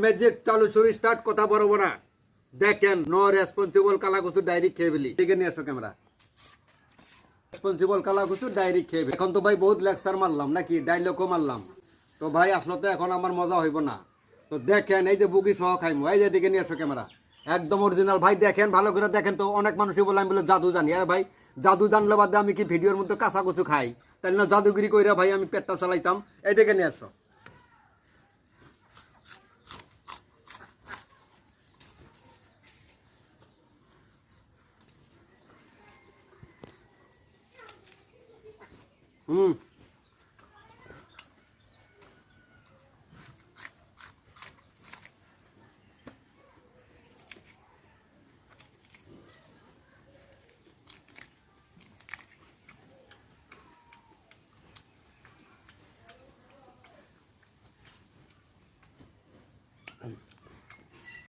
Magic চালু শুরু start, কথা বলবো না। দেখেন নো রেসপন্সিবল কালাকুচু ডায়েরি খেয়ে ফেলি। ঠিক নিয়ে আসো ক্যামেরা। রেসপন্সিবল কালাকুচু ডায়েরি খেয়ে ফেলি। এখন তো ভাই বহুত লেকচার মারলাম নাকি, ডায়লগও মারলাম, তো ভাই আসলে তো এখন আমার মজা হইব না। তো দেখেন এই যে বুকি সহ খাইমু, এই যে দিকে নিয়ে আসো ক্যামেরা, একদম অরিজিনাল ভাই। দেখেন ভালো করে দেখেন। তো অনেক মানুষই বলে আমি বলে জাদু জানি। আরে ভাই জাদু জানলে বাদে আমি কি ভিডিওর মধ্যে কাঁচা কচু খাই? তাই না জাদুগিরি কইরা ভাই আমি পেটটা চালাইতাম। এই দিকে নিয়ে আসো। হুম